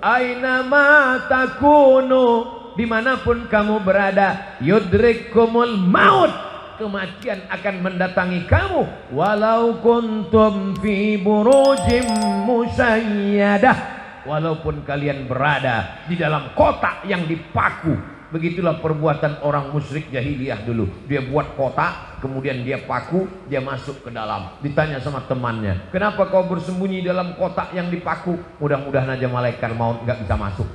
Aina takunu, dimanapun kamu berada, yudrikumul maut, kematian akan mendatangi kamu. Walau kuntum fi burujim musayyadah, walaupun kalian berada di dalam kotak yang dipaku. Begitulah perbuatan orang musyrik jahiliyah dulu. Dia buat kotak, kemudian dia paku, dia masuk ke dalam. Ditanya sama temannya, kenapa kau bersembunyi dalam kotak yang dipaku? Mudah-mudahan aja malaikat maut nggak bisa masuk.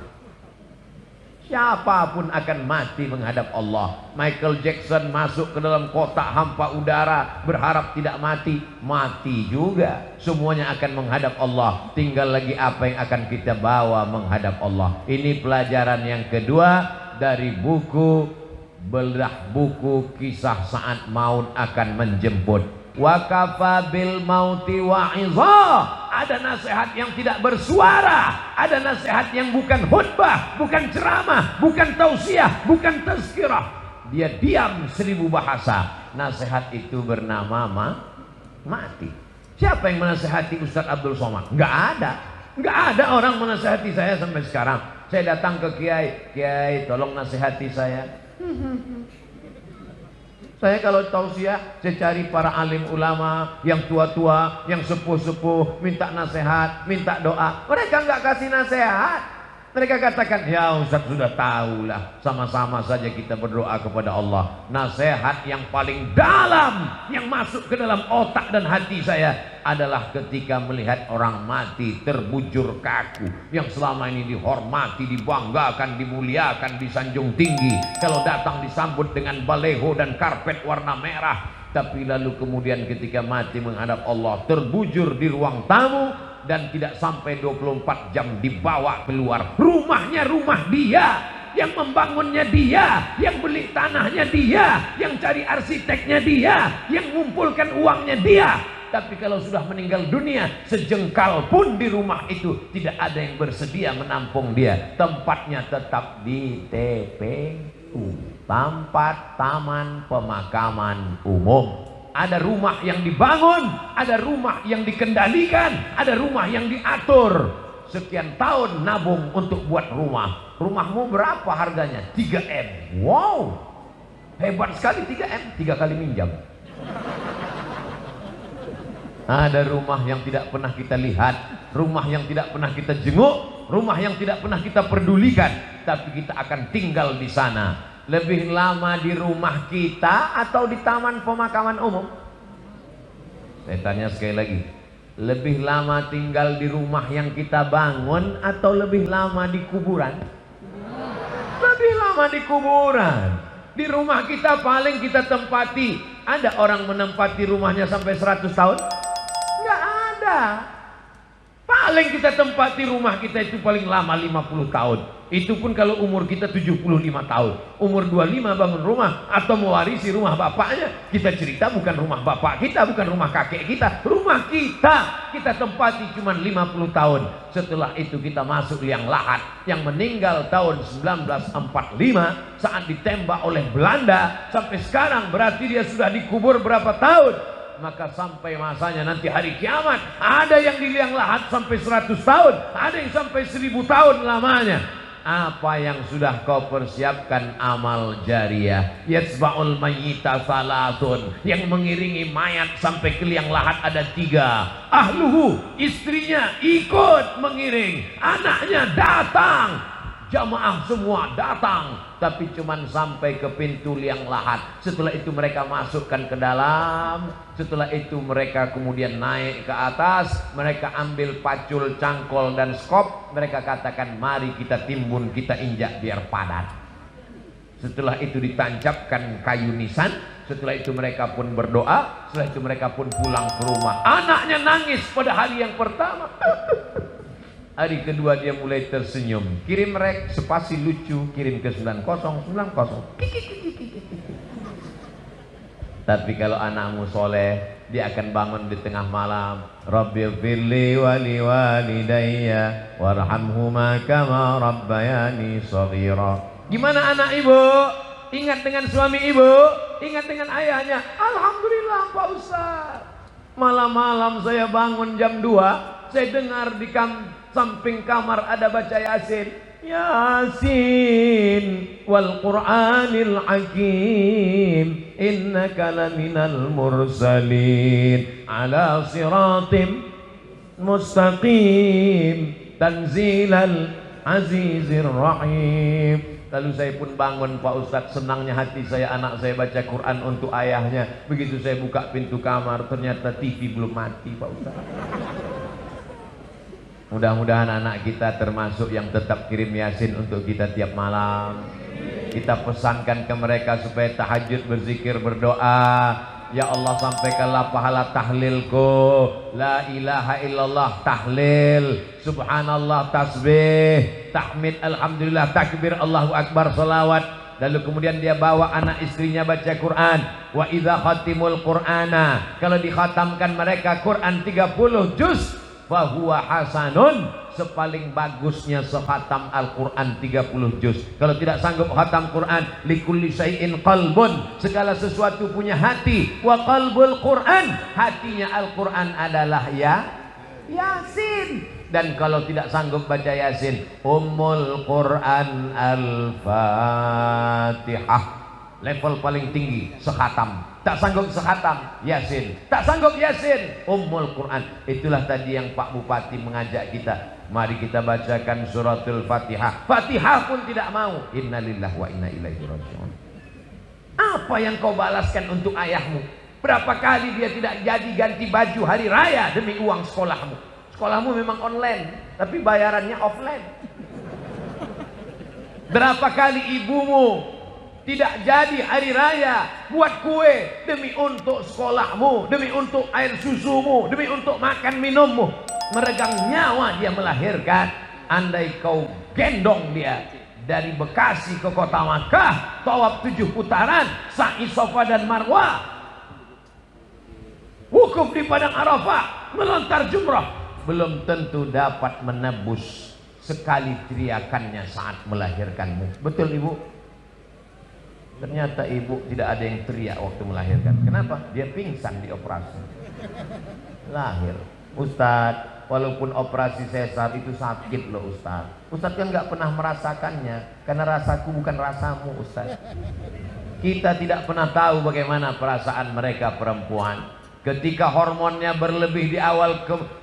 Siapapun akan mati menghadap Allah. Michael Jackson masuk ke dalam kotak hampa udara, berharap tidak mati, mati juga. Semuanya akan menghadap Allah. Tinggal lagi apa yang akan kita bawa menghadap Allah. Ini pelajaran yang kedua dari buku belah buku kisah saat maut akan menjemput. Wa kafa bil mauti wa'izah. Ada nasihat yang tidak bersuara, ada nasihat yang bukan khutbah, bukan ceramah, bukan tausiah, bukan tazkirah. Dia diam 1000 bahasa. Nasihat itu bernama mati. Siapa yang menasihati Ustaz Abdul Somad? Enggak ada. Enggak ada orang menasihati saya sampai sekarang. Saya datang ke Kiai, Kiai tolong nasihati saya. Saya kalau tausiah, saya cari para alim ulama yang tua-tua, yang sepuh-sepuh, minta nasihat, minta doa. Mereka nggak kasih nasihat. Mereka katakan, ya Ustaz sudah tahulah, sama-sama saja kita berdoa kepada Allah. Nasihat yang paling dalam yang masuk ke dalam otak dan hati saya adalah ketika melihat orang mati terbujur kaku, yang selama ini dihormati, dibanggakan, dimuliakan, disanjung tinggi. Kalau datang disambut dengan baleho dan karpet warna merah, tapi lalu kemudian ketika mati menghadap Allah terbujur di ruang tamu, dan tidak sampai 24 jam dibawa keluar. Rumahnya rumah dia, yang membangunnya dia, yang beli tanahnya dia, yang cari arsiteknya dia, yang mengumpulkan uangnya dia. Tapi kalau sudah meninggal dunia, sejengkal pun di rumah itu tidak ada yang bersedia menampung dia. Tempatnya tetap di TPU, tempat taman pemakaman umum. Ada rumah yang dibangun, ada rumah yang dikendalikan, ada rumah yang diatur. Sekian tahun nabung untuk buat rumah. Rumahmu berapa harganya? 3M. Wow, hebat sekali 3M, 3 kali minjam. Ada rumah yang tidak pernah kita lihat, rumah yang tidak pernah kita jenguk, rumah yang tidak pernah kita pedulikan, tapi kita akan tinggal di sana. Lebih lama di rumah kita atau di taman pemakaman umum? Saya tanya sekali lagi, lebih lama tinggal di rumah yang kita bangun atau lebih lama di kuburan? Lebih lama di kuburan. Di rumah kita paling kita tempati. Ada orang menempati rumahnya sampai 100 tahun? Nggak ada. Paling kita tempati rumah kita itu paling lama 50 tahun. Itu pun kalau umur kita 75 tahun. Umur 25 bangun rumah atau mewarisi rumah bapaknya. Kita cerita bukan rumah bapak kita, bukan rumah kakek kita, rumah kita. Kita tempati cuma 50 tahun. Setelah itu kita masuk liang lahat. Yang meninggal tahun 1945 saat ditembak oleh Belanda. Sampai sekarang berarti dia sudah dikubur berapa tahun? Maka sampai masanya nanti hari kiamat, ada yang di liang lahat sampai 100 tahun, ada yang sampai 1000 tahun lamanya. Apa yang sudah kau persiapkan? Amal jariah. Yatsba'ul mayyita salatun, yang mengiringi mayat sampai ke liang lahat ada 3. Ahluhu, istrinya ikut mengiring, anaknya datang, jamaah semua datang, tapi cuman sampai ke pintu liang lahat. Setelah itu mereka masukkan ke dalam. Setelah itu mereka kemudian naik ke atas. Mereka ambil pacul, cangkol dan skop. Mereka katakan mari kita timbun, kita injak biar padat. Setelah itu ditancapkan kayu nisan. Setelah itu mereka pun berdoa. Setelah itu mereka pun pulang ke rumah. Anaknya nangis pada hari yang pertama. Hari kedua dia mulai tersenyum. Kirim rek spasi lucu, kirim ke 9090. Tapi kalau anakmu soleh, dia akan bangun di tengah malam. Rabbighfirli wa liwalidayya warhamhuma kama rabbayani shaghira. Gimana anak ibu? Ingat dengan suami ibu? Ingat dengan ayahnya? Alhamdulillah Pak Ustaz. Malam-malam saya bangun jam 2. Saya dengar di samping kamar ada baca Yasin. Yasin wal Qur'anil Hakim innaka laminal mursalin ala siratim mustaqim tanzilal azizir rahim. Lalu saya pun bangun, Pak Ustadz, senangnya hati saya, anak saya baca Quran untuk ayahnya. Begitu saya buka pintu kamar, ternyata TV belum mati, Pak Ustadz. Mudah-mudahan anak kita termasuk yang tetap kirim Yasin untuk kita tiap malam. Kita pesankan ke mereka supaya tahajud, berzikir, berdoa. Ya Allah, sampaikanlah pahala tahlilku, la ilaha illallah tahlil, subhanallah tasbih, tahmid, alhamdulillah, takbir, Allahu akbar, salawat. Lalu kemudian dia bawa anak istrinya baca Quran. Wa idza khatimul qur'ana, kalau dikhatamkan mereka Quran 30 juz, fa huwa hasanun, sepaling bagusnya sekhatam Al-Quran 30 juz. Kalau tidak sanggup khatam Quran, likulli syai'in qalbun, segala sesuatu punya hati. Wa qalbul Quran, hatinya Al-Quran adalah Yasin. Dan kalau tidak sanggup baca Yasin, Ummul Quran Al-Fatihah, level paling tinggi sekhatam. Tak sanggup sekhatam Yasin, tak sanggup Yasin, Ummul Quran. Itulah tadi yang Pak Bupati mengajak kita, mari kita bacakan suratul Fatihah. Fatihah pun tidak mau. Innalillahi wa inna ilaihi raji'un. Apa yang kau balaskan untuk ayahmu? Berapa kali dia tidak jadi ganti baju hari raya demi uang sekolahmu? Sekolahmu memang online, tapi bayarannya offline. Berapa kali ibumu tidak jadi hari raya buat kue demi untuk sekolahmu, demi untuk air susumu, demi untuk makan minummu. Meregang nyawa dia melahirkan. Andai kau gendong dia dari Bekasi ke kota Makkah, tawaf 7 putaran, sa'i Safa dan Marwah, wukuf di padang Arafah, melontar jumrah, belum tentu dapat menebus sekali teriakannya saat melahirkanmu. Betul Ibu? Ternyata ibu tidak ada yang teriak waktu melahirkan. Kenapa? Dia pingsan di operasi. Lahir. Ustadz, walaupun operasi sesar itu sakit loh Ustadz. Ustadz kan nggak pernah merasakannya, karena rasaku bukan rasamu Ustadz. Kita tidak pernah tahu bagaimana perasaan mereka perempuan. Ketika hormonnya berlebih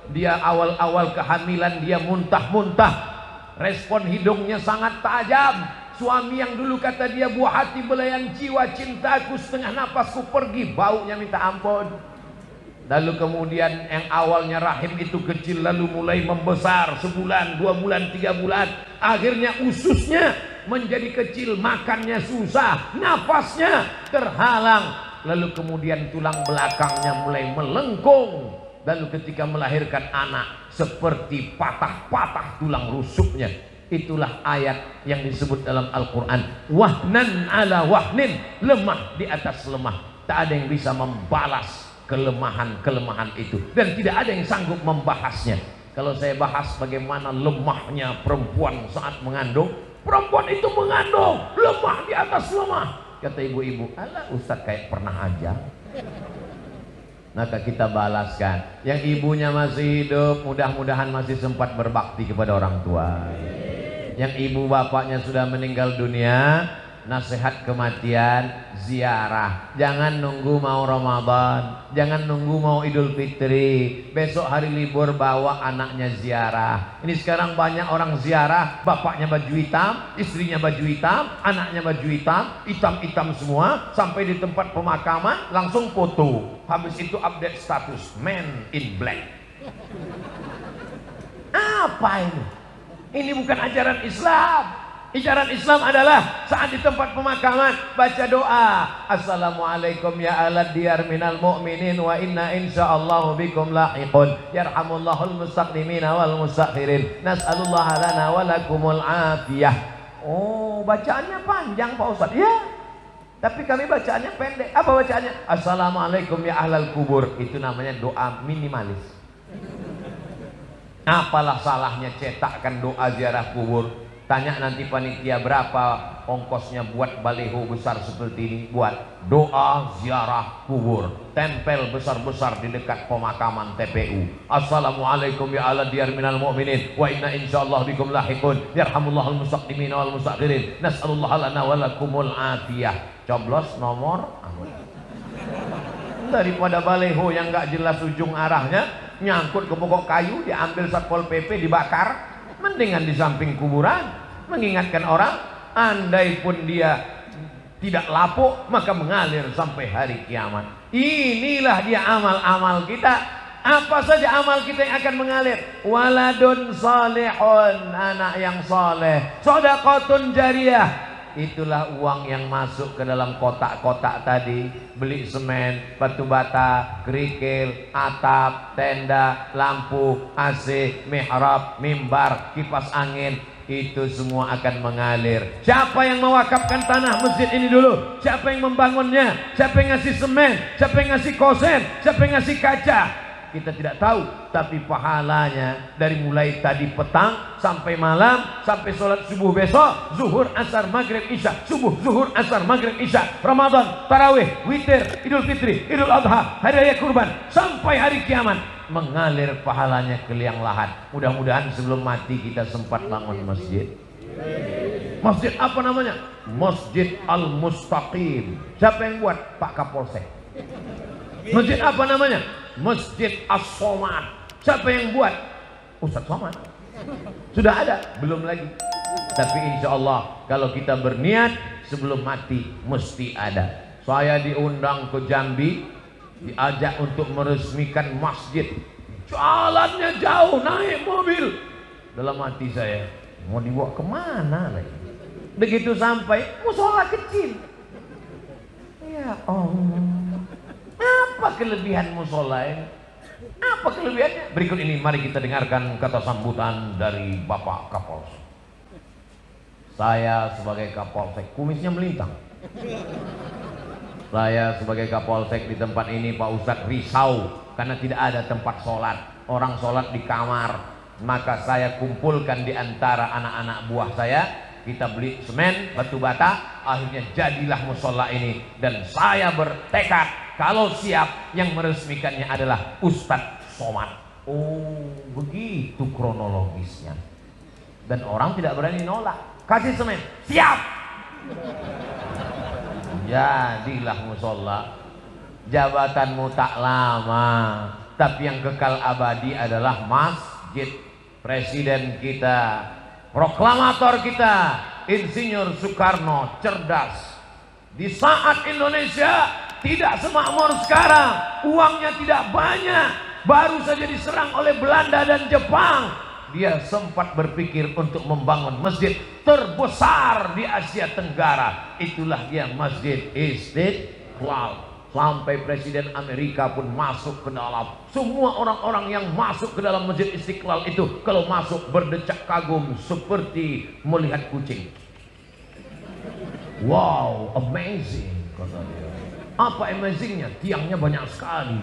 di awal-awal kehamilan, dia muntah-muntah. Respon hidungnya sangat tajam. Suami yang dulu kata dia buah hati belayan jiwa, cintaku setengah napasku pergi, baunya minta ampun. Lalu kemudian yang awalnya rahim itu kecil, lalu mulai membesar, sebulan, 2 bulan, 3 bulan. Akhirnya ususnya menjadi kecil, makannya susah, nafasnya terhalang. Lalu kemudian tulang belakangnya mulai melengkung. Lalu ketika melahirkan anak, seperti patah-patah tulang rusuknya. Itulah ayat yang disebut dalam Al-Quran, wahnan ala wahnin, lemah di atas lemah. Tak ada yang bisa membalas kelemahan-kelemahan itu, dan tidak ada yang sanggup membahasnya. Kalau saya bahas bagaimana lemahnya perempuan saat mengandung, perempuan itu mengandung lemah di atas lemah. Kata ibu-ibu, alah Ustadz kayak pernah aja. Maka kita balaskan. Yang ibunya masih hidup, mudah-mudahan masih sempat berbakti kepada orang tua. Yang ibu bapaknya sudah meninggal dunia, nasihat kematian, ziarah. Jangan nunggu mau Ramadan, jangan nunggu mau Idul Fitri. Besok hari libur bawa anaknya ziarah. Ini sekarang banyak orang ziarah, bapaknya baju hitam, istrinya baju hitam, anaknya baju hitam, hitam-hitam semua. Sampai di tempat pemakaman langsung foto. Habis itu update status, man in black. Apa ini? Ini bukan ajaran Islam. Ajaran Islam adalah saat di tempat pemakaman baca doa, assalamualaikum ya alad diyar minal mu'minin wa inna insyaallahu bikum lahiqun yarhamullahul mustaqdimina wal mustakhirin nas'alullaha lana wa lakumul afiyah. Oh, bacaannya panjang Pak Ustadz. Ya, tapi kami bacaannya pendek. Apa bacaannya? Assalamualaikum ya ahlal kubur. Itu namanya doa minimalis. Apalah salahnya cetakkan doa ziarah kubur? Tanya nanti panitia berapa ongkosnya buat baliho besar seperti ini, buat doa ziarah kubur, tempel besar-besar di dekat pemakaman TPU. Assalamualaikum ya ala diyar minal mu'minin wa inna insyaallah bikum lahiqun yarhamullahul mustaqdimin wal mustakhirin nas'alullah lana wa lakumul afiyah. Coblos nomor daripada baliho yang gak jelas ujung arahnya, nyangkut ke pokok kayu, diambil Satpol PP, dibakar. Mendingan di samping kuburan, mengingatkan orang. Andai pun dia tidak lapuk, maka mengalir sampai hari kiamat. Inilah dia amal-amal kita. Apa saja amal kita yang akan mengalir? Waladun salihun, anak yang soleh, shadaqatun jariyah. Itulah uang yang masuk ke dalam kotak-kotak tadi. Beli semen, batu bata, kerikil, atap, tenda, lampu, AC, mihrab, mimbar, kipas angin. Itu semua akan mengalir. Siapa yang mewakafkan tanah masjid ini dulu? Siapa yang membangunnya? Siapa yang ngasih semen? Siapa yang ngasih kosen? Siapa yang ngasih kaca? Kita tidak tahu, tapi pahalanya dari mulai tadi petang sampai malam, sampai sholat subuh besok, zuhur, asar, maghrib, isya, subuh, zuhur, asar, maghrib, isya, Ramadan, tarawih, witir, idul fitri, idul adha, hari raya kurban, sampai hari kiamat, mengalir pahalanya ke liang lahat. Mudah-mudahan sebelum mati kita sempat bangun masjid. Masjid apa namanya? Masjid Al-Mustaqim. Siapa yang buat? Pak Kapolsek. Masjid apa namanya? Masjid As-Somad. Siapa yang buat? Ustadz Somad. Sudah ada? Belum lagi. Tapi insya Allah kalau kita berniat sebelum mati mesti ada. Saya diundang ke Jambi, diajak untuk meresmikan masjid. Jalannya jauh, naik mobil. Dalam hati saya, mau dibawa kemana lagi? Begitu sampai, musola kecil. Ya Allah, apa kelebihan musola ini? Apa kelebihannya? Berikut ini mari kita dengarkan kata sambutan dari Bapak Kapolsek. Saya sebagai Kapolsek, kumisnya melintang. Saya sebagai Kapolsek di tempat ini, Pak Ustadz risau karena tidak ada tempat sholat. Orang sholat di kamar. Maka saya kumpulkan di antara anak-anak buah saya. Kita beli semen, batu bata, akhirnya jadilah musola ini. Dan saya bertekad kalau siap, yang meresmikannya adalah Ustadz Somad. Oh, begitu kronologisnya. Dan orang tidak berani nolak. Kasih semen, siap. Jadilah musola. Jabatanmu tak lama, tapi yang kekal abadi adalah masjid. Presiden kita, proklamator kita, Insinyur Soekarno cerdas. Di saat Indonesia tidak semakmur sekarang, uangnya tidak banyak, baru saja diserang oleh Belanda dan Jepang, dia sempat berpikir untuk membangun masjid terbesar di Asia Tenggara. Itulah dia Masjid Istiqlal. Sampai Presiden Amerika pun masuk ke dalam. Semua orang-orang yang masuk ke dalam Masjid Istiqlal itu kalau masuk berdecak kagum seperti melihat kucing. Wow, amazing, kata dia. Apa amazingnya? Tiangnya banyak sekali.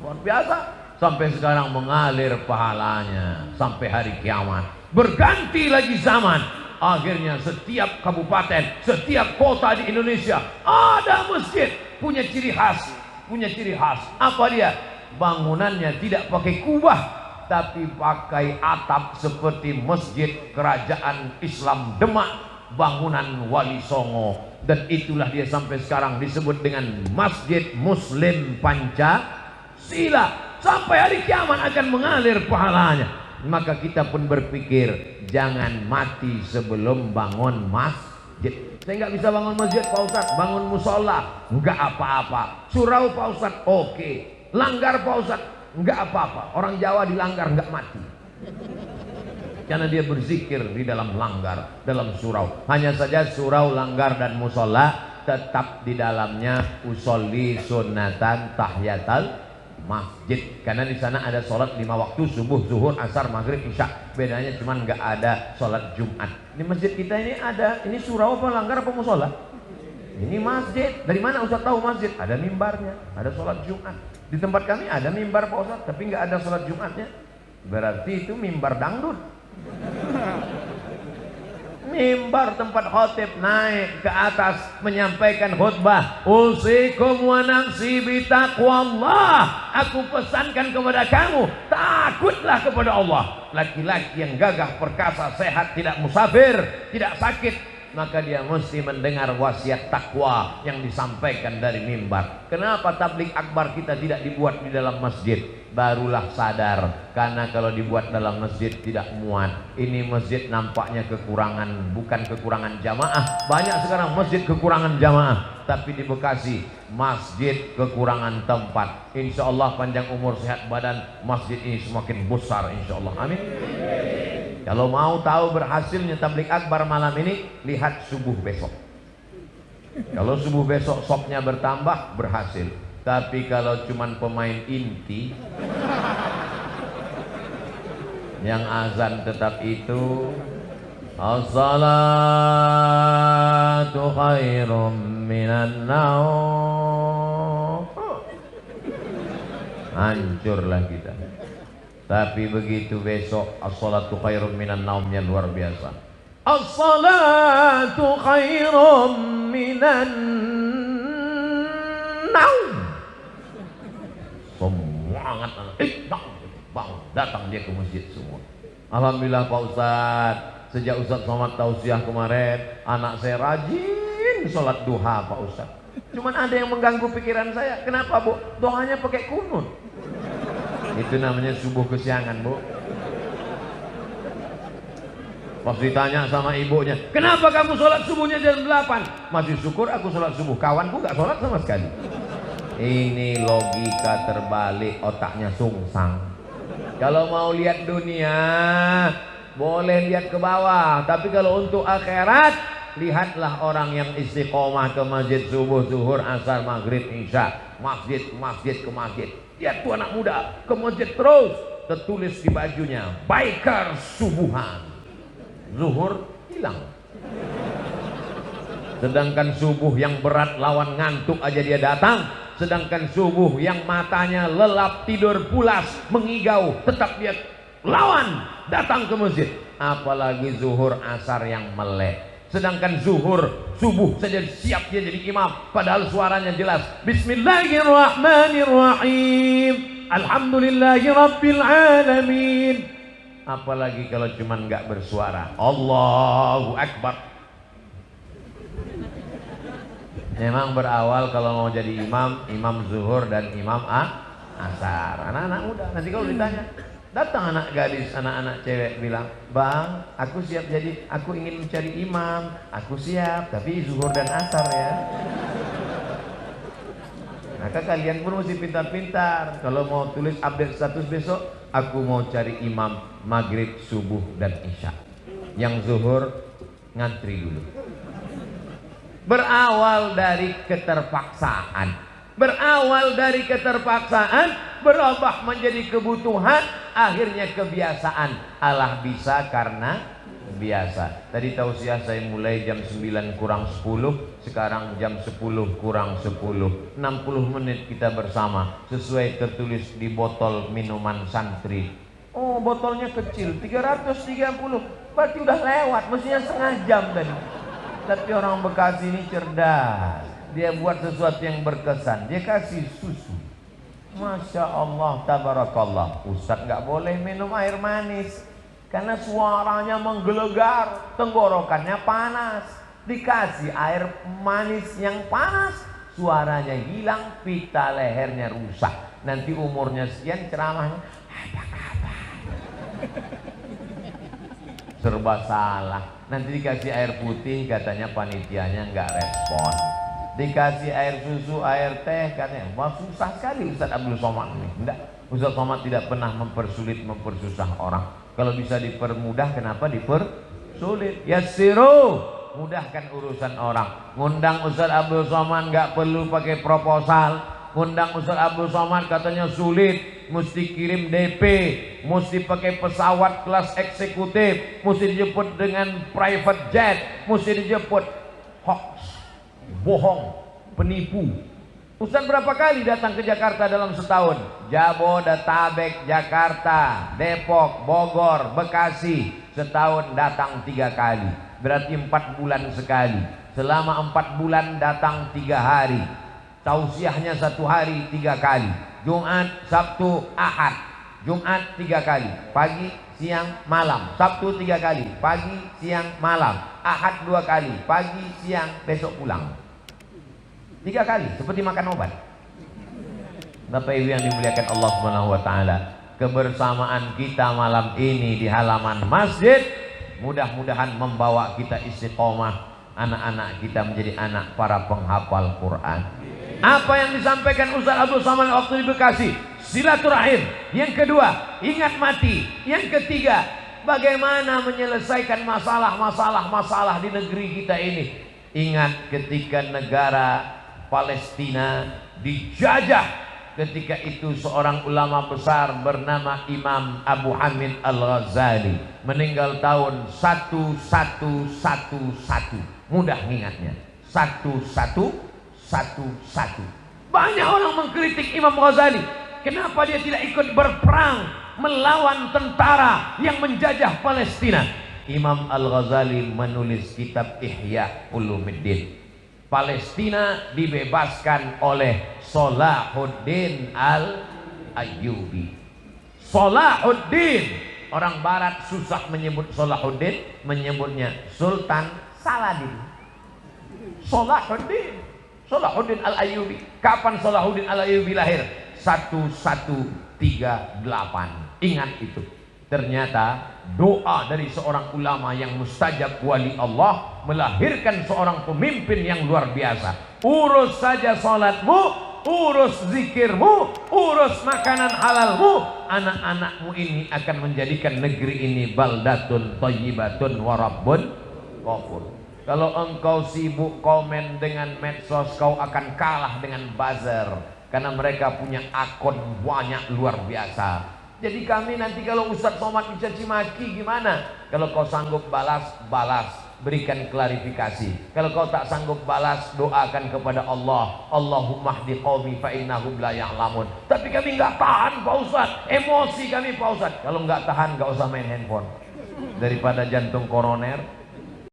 Luar biasa. Sampai sekarang mengalir pahalanya sampai hari kiamat. Berganti lagi zaman. Akhirnya setiap kabupaten, setiap kota di Indonesia ada masjid, punya ciri khas, punya ciri khas. Apa dia? Bangunannya tidak pakai kubah, tapi pakai atap seperti masjid kerajaan Islam Demak, bangunan Wali Songo. Dan itulah dia sampai sekarang disebut dengan Masjid Muslim Pancasila. Sampai hari kiamat akan mengalir pahalanya. Maka kita pun berpikir, jangan mati sebelum bangun masjid. Saya nggak bisa bangun masjid Pak Ustadz, bangun musola nggak apa-apa. Surau Pak Ustadz, oke. Langgar Pak Ustadz, nggak apa-apa. Orang Jawa dilanggar nggak mati, karena dia berzikir di dalam langgar, dalam surau. Hanya saja surau, langgar dan musola tetap di dalamnya usolli sunnatan tahiyatal masjid, karena di sana ada sholat 5 waktu, subuh, zuhur, asar, maghrib, isya. Bedanya cuma nggak ada sholat Jumat. Di masjid kita ini ada, ini surau apa langgar apa musola? Ini masjid. Dari mana Ustaz tahu masjid? Ada mimbarnya, ada sholat Jumat. Di tempat kami ada mimbar Pak Ustaz, tapi nggak ada sholat Jumatnya. Berarti itu mimbar dangdut. mimbar tempat khotib, naik ke atas menyampaikan khutbah. Usikum wa nafsi bitaqwallah. Aku pesankan kepada kamu, takutlah kepada Allah. Laki-laki yang gagah perkasa, sehat, tidak musafir, tidak sakit, maka dia mesti mendengar wasiat takwa yang disampaikan dari mimbar. Kenapa tablik akbar kita tidak dibuat di dalam masjid? Barulah sadar, karena kalau dibuat dalam masjid tidak muat. Ini masjid nampaknya kekurangan, bukan kekurangan jamaah. Banyak sekarang masjid kekurangan jamaah, tapi di Bekasi masjid kekurangan tempat. Insya Allah panjang umur sehat badan, masjid ini semakin besar insya Allah. Amin. Kalau mau tahu berhasilnya tablik akbar malam ini, lihat subuh besok. Kalau subuh besok sopnya bertambah, berhasil. Tapi kalau cuman pemain inti yang azan tetap itu, as-salatu khairum minan naum, hancurlah kita. Tapi begitu besok as-salatu khairum minan naumnya luar biasa. As-salatu khairum minan naum. Semangat bangun, datang dia ke masjid semua. Alhamdulillah Pak Ustadz, sejak Ustadz Somad tausiah kemarin, anak saya rajin sholat duha Pak Ustadz. Cuman ada yang mengganggu pikiran saya. Kenapa Bu? Doanya pakai kunut. Itu namanya subuh kesiangan Bu. Pas ditanya sama ibunya, kenapa kamu sholat subuhnya jam 8? Masih syukur aku sholat subuh, kawanku gak sholat sama sekali. Ini logika terbalik, otaknya sungsang. Kalau mau lihat dunia boleh lihat ke bawah, tapi kalau untuk akhirat, lihatlah orang yang istiqomah ke masjid subuh, zuhur, asar, maghrib, isya, masjid ke masjid. Lihat tuh anak muda ke masjid terus, tertulis di bajunya biker subuhan. Zuhur hilang. Sedangkan subuh yang berat lawan ngantuk aja dia datang. Sedangkan subuh yang matanya lelap, tidur pulas, mengigau, tetap dia lawan datang ke masjid. Apalagi zuhur, asar yang melek. Sedangkan zuhur, subuh saja siap dia jadi imam, padahal suaranya jelas. Bismillahirrahmanirrahim. Alhamdulillahi rabbil alamin. Apalagi kalau cuman nggak bersuara. Allahu Akbar. Memang berawal kalau mau jadi imam, imam zuhur dan imam asar. Anak-anak muda. Nanti kalau ditanya, datang anak gadis, anak-anak cewek bilang, bang, aku siap jadi, aku ingin mencari imam, aku siap, tapi zuhur dan asar ya. Maka kalian pun mesti pintar-pintar. Kalau mau tulis update status besok, aku mau cari imam maghrib, subuh dan isya. Yang zuhur ngantri dulu. Berawal dari keterpaksaan, berubah menjadi kebutuhan, akhirnya kebiasaan. Allah bisa karena biasa. Tadi tausiah saya mulai jam 9 kurang 10, sekarang jam 10 kurang 10. 60 menit kita bersama, sesuai tertulis di botol minuman santri. Oh, botolnya kecil, 330, berarti udah lewat, mestinya setengah jam tadi. Tapi orang Bekasi ini cerdas. Dia buat sesuatu yang berkesan. Dia kasih susu. Masya Allah, tabarakallah. Ustadz nggak boleh minum air manis karena suaranya menggelegar, tenggorokannya panas. Dikasih air manis yang panas, suaranya hilang, pita lehernya rusak. Nanti umurnya sekian ceramahnya apa kabar? Serba salah. Nanti dikasih air putih, katanya panitianya nggak respon. Dikasih air susu, air teh, katanya wah susah sekali Ustaz Abdul Somad ini. Enggak, Ustaz Somad tidak pernah mempersulit, mempersusah orang. Kalau bisa dipermudah, kenapa dipersulit? Yassiru, mudahkan urusan orang. Ngundang Ustaz Abdul Somad nggak perlu pakai proposal. Ngundang Ustaz Abdul Somad katanya sulit, mesti kirim DP, mesti pakai pesawat kelas eksekutif, mesti dijemput dengan private jet, mesti dijemput. Hoax, bohong, penipu. Ustaz berapa kali datang ke Jakarta dalam setahun? Jabodetabek, Jakarta, Depok, Bogor, Bekasi, setahun datang 3 kali. berarti 4 bulan sekali. Selama 4 bulan datang 3 hari. Tausiahnya 1 hari 3 kali. Jumat, Sabtu, Ahad. Jumat 3 kali, pagi, siang, malam. Sabtu 3 kali, pagi, siang, malam. Ahad 2 kali, pagi, siang, besok pulang. 3 kali, seperti makan obat. Bapak Ibu yang dimuliakan Allah Subhanahu wa taala, kebersamaan kita malam ini di halaman masjid mudah-mudahan membawa kita istiqomah, anak-anak kita menjadi anak para penghafal Quran. Apa yang disampaikan Ustaz Abdul Somad waktu di Bekasi, silaturahim. Yang kedua, ingat mati. Yang ketiga, bagaimana menyelesaikan masalah di negeri kita ini. Ingat ketika negara Palestina dijajah, ketika itu seorang ulama besar bernama Imam Abu Hamid Al-Ghazali meninggal tahun 1111. Mudah ingatnya, 1111. Banyak orang mengkritik Imam Ghazali. Kenapa dia tidak ikut berperang melawan tentara yang menjajah Palestina? Imam Al-Ghazali menulis kitab Ihya Ulumuddin. Palestina dibebaskan oleh Salahuddin Al-Ayyubi. Salahuddin, orang barat susah menyebut Salahuddin, menyebutnya Sultan Saladin. Salahuddin Al-Ayyubi. Kapan Salahuddin Al-Ayyubi lahir? 1138. Ingat itu. Ternyata doa dari seorang ulama yang mustajab wali Allah melahirkan seorang pemimpin yang luar biasa. Urus saja salatmu, urus zikirmu, urus makanan halalmu, anak-anakmu ini akan menjadikan negeri ini baldatun thayyibatun wa rabbun ghafur. Kalau engkau sibuk komen dengan medsos, kau akan kalah dengan buzzer, karena mereka punya akun banyak luar biasa. Jadi kami nanti kalau Ustaz Somad dicaci maki gimana? Kalau kau sanggup balas, berikan klarifikasi. Kalau kau tak sanggup balas, doakan kepada Allah. Allahumma hdi qaumi fa innahum la ya'lamun. Tapi kami nggak tahan Pak Ustaz, emosi kami Pak Ustaz. Kalau nggak tahan nggak usah main handphone. Daripada jantung koroner,